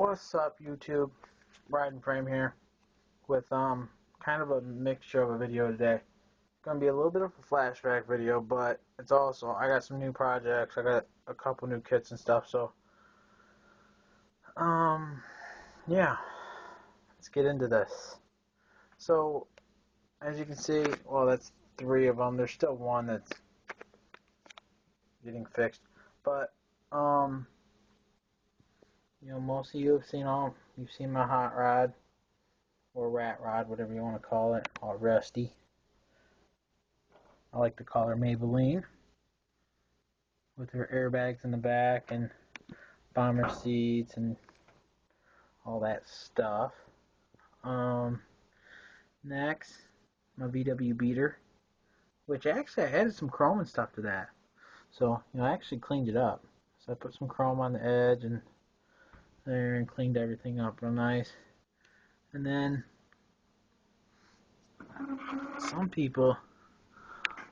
What's up, YouTube? Riding Frame here with kind of a mixture of a video today. Gonna be a little bit of a flashback video, but it's also, I got some new projects. I got a couple new kits and stuff, so yeah, let's get into this. So as you can see, well, that's 3 of them. There's still one that's getting fixed, but you know, most of you have seen you've seen my hot rod, or rat rod, whatever you want to call it, or Rusty. I like to call her Maybelline, with her airbags in the back and bomber seats and all that stuff. Next, my VW beater, which actually I added some chrome and stuff to that. So, you know, I actually cleaned it up. So I put some chrome on the edge and there and cleaned everything up real nice. And then some people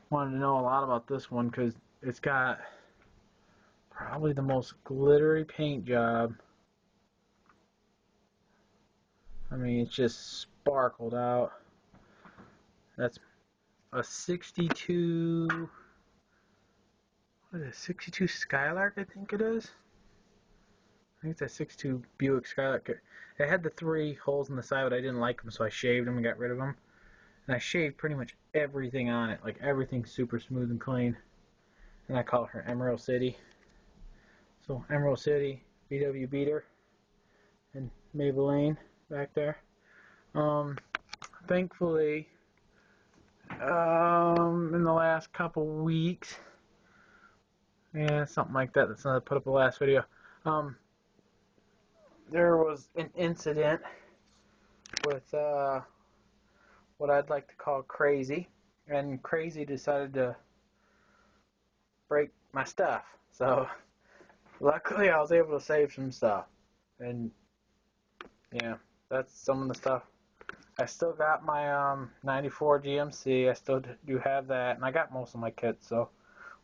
wanted to know a lot about this one because it's got probably the most glittery paint job. I mean, it's just sparkled out. That's a 62, what is it, 62 Skylark, I think it is. I think it's a 62 Buick Skylark. It had the 3 holes in the side, but I didn't like them, so I shaved them and got rid of them. And I shaved pretty much everything on it, like everything's super smooth and clean. And I call her Emerald City. So Emerald City, VW beater, and Maybelline back there. Thankfully, in the last couple weeks, yeah, something like that. That's not put up the last video. There was an incident with what I'd like to call Crazy, and Crazy decided to break my stuff. So luckily, I was able to save some stuff, and yeah, that's some of the stuff. I still got my 94 GMC. I still do have that, and I got most of my kits, so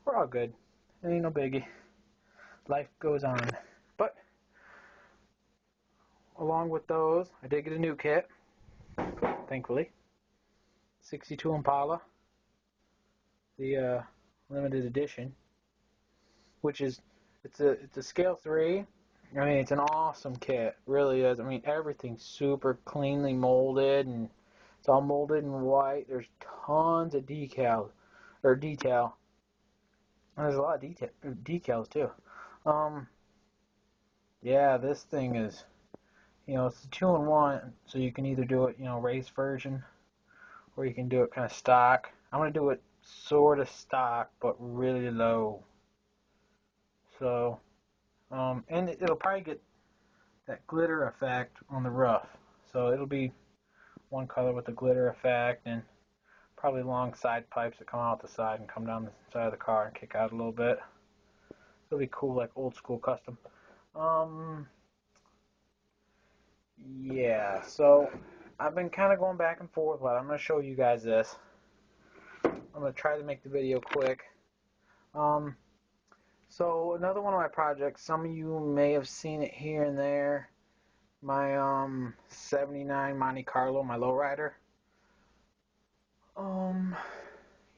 we're all good. It ain't no biggie. Life goes on. But along with those, I did get a new kit, thankfully. 62 Impala, the limited edition, which is it's a scale 3. I mean, it's an awesome kit, really is. I mean, everything's super cleanly molded, and it's all molded in white. There's tons of detail. And there's a lot of decals too. Yeah, this thing is, you know, it's a 2-in-1, so you can either do it, you know, race version, or you can do it kind of stock. I'm gonna do it sort of stock, but really low. So, and it'll probably get that glitter effect on the roof. So it'll be one color with the glitter effect, and probably long side pipes that come out the side and come down the side of the car and kick out a little bit. It'll be cool, like old school custom. Yeah, so I've been kind of going back and forth, but I'm going to show you guys this. I'm going to try to make the video quick. So another one of my projects, some of you may have seen it here and there, my 79 Monte Carlo, my lowrider.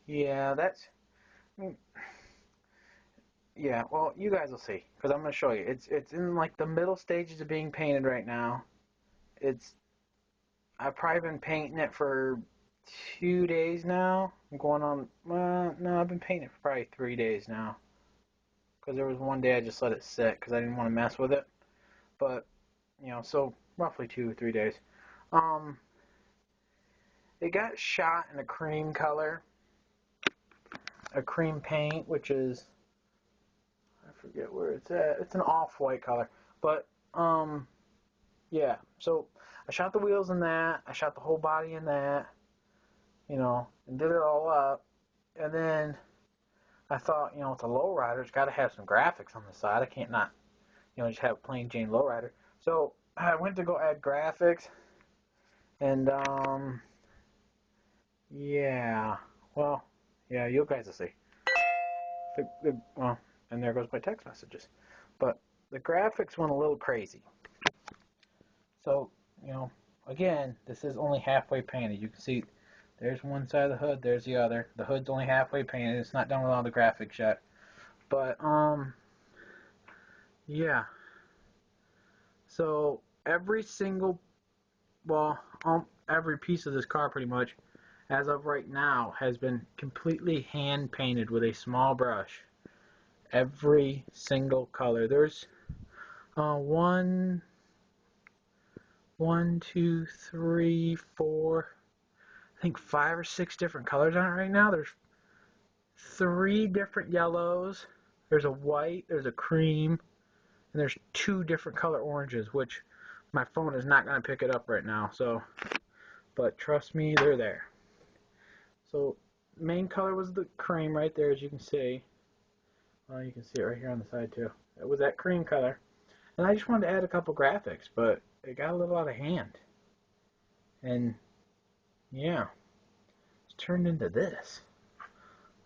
Yeah, that's, yeah, well, you guys will see, because I'm going to show you. It's in like the middle stages of being painted right now. I've probably been painting it for 2 days now. I'm going on, well, no, I've been painting it for probably 3 days now. Because there was one day I just let it sit because I didn't want to mess with it. But, you know, so roughly 2 or 3 days. It got shot in a cream color. A cream paint, which is, I forget where it's at. It's an off-white color. But, yeah. So, I shot the wheels in that. I shot the whole body in that. You know, and did it all up. And then I thought, you know, it's a lowrider. It's got to have some graphics on the side. I can't not, you know, just have a plain Jane lowrider. So I went to go add graphics, and yeah, well, yeah, you guys will see. Well, and there goes my text messages. But the graphics went a little crazy. So, you know, again, this is only halfway painted. You can see there's one side of the hood, there's the other. The hood's only halfway painted. It's not done with all the graphics yet. But, yeah. So, every single, well, every piece of this car pretty much, as of right now, has been completely hand painted with a small brush. Every single color. There's one, two, three, four, I think 5 or 6 different colors on it right now. There's 3 different yellows. There's a white, there's a cream, and there's 2 different color oranges, which my phone is not going to pick it up right now. So, but trust me, they're there. So, main color was the cream right there, as you can see. Well, you can see it right here on the side too. It was that cream color. And I just wanted to add a couple graphics, but it got a little out of hand. And yeah, it's turned into this.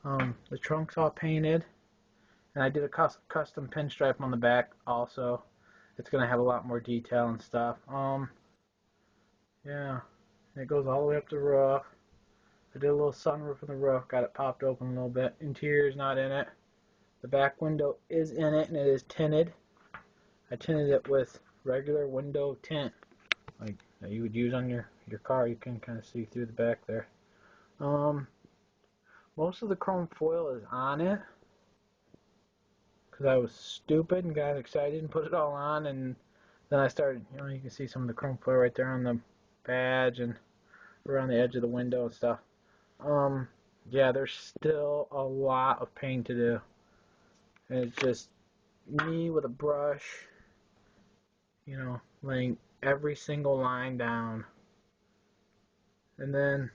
The trunk's all painted, and I did a custom pinstripe on the back also. It's gonna have a lot more detail and stuff. Yeah, it goes all the way up the roof. I did a little sunroof in the roof, got it popped open a little bit. Interior's not in it. The back window is in it, and it is tinted. I tinted it with regular window tint, like that you would use on your car. You can kind of see through the back there. Most of the chrome foil is on it because I was stupid and got excited and put it all on, and then I started, you know, you can see some of the chrome foil right there on the badge and around the edge of the window and stuff. Yeah, there's still a lot of paint to do, and it's just me with a brush, you know, laying every single line down, and then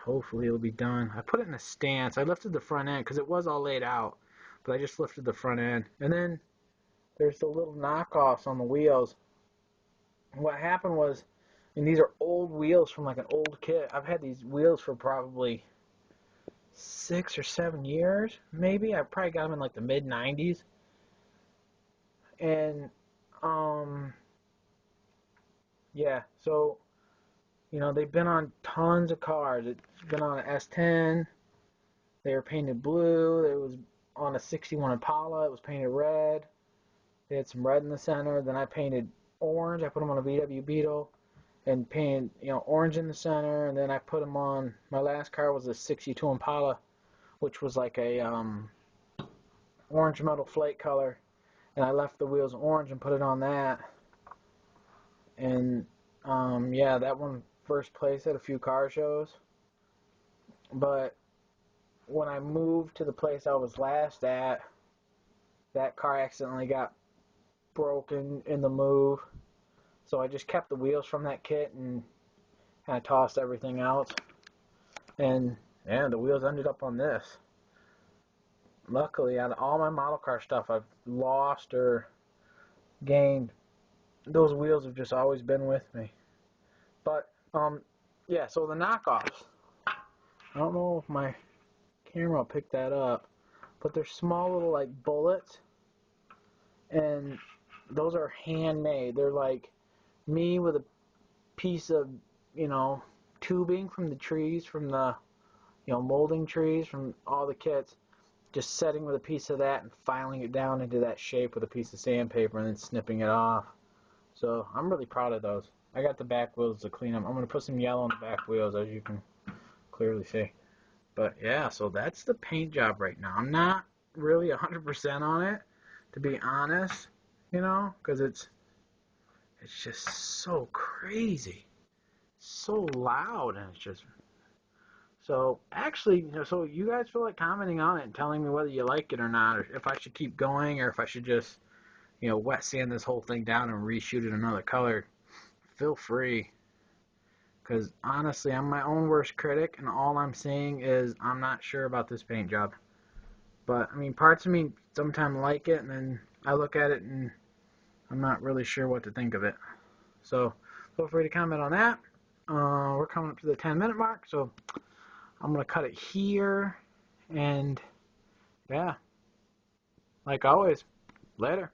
hopefully it'll be done. I put it in a stance. I lifted the front end because it was all laid out, but I just lifted the front end. And then there's the little knockoffs on the wheels. And what happened was, and these are old wheels from like an old kit. I've had these wheels for probably 6 or 7 years, maybe. I probably got them in like the mid 90s. And yeah, so you know, they've been on tons of cars. It's been on an S10. They were painted blue. It was on a 61 Impala. It was painted red. They had some red in the center. Then I painted orange. I put them on a VW Beetle and painted, you know, orange in the center. And then I put them on, my last car was a 62 Impala, which was like a orange metal flake color. And I left the wheels orange and put it on that. And yeah, that one first place at a few car shows. But when I moved to the place I was last at, that car accidentally got broken in the move. So I just kept the wheels from that kit and kind of tossed everything out. And yeah, the wheels ended up on this. Luckily, out of all my model car stuff I've lost or gained, those wheels have just always been with me. But yeah, so the knockoffs. I don't know if my camera will pick that up, but they're small little like bullets, and those are handmade. They're like me with a piece of, you know, tubing from the trees, from the, you know, molding trees from all the kits, just setting with a piece of that and filing it down into that shape with a piece of sandpaper and then snipping it off. So I'm really proud of those. I got the back wheels to clean them. I'm going to put some yellow on the back wheels, as you can clearly see. But yeah, so that's the paint job right now. I'm not really 100% on it, to be honest, you know, because it's just so crazy, so loud, and it's just. So actually, you know, so you guys feel like commenting on it and telling me whether you like it or not, or if I should keep going, or if I should just, you know, wet sand this whole thing down and reshoot it another color. Feel free. Because honestly, I'm my own worst critic, and all I'm saying is I'm not sure about this paint job. But, I mean, parts of me sometimes like it, and then I look at it and I'm not really sure what to think of it. So, feel free to comment on that. We're coming up to the 10-minute mark, so I'm going to cut it here. And, yeah, like always, later.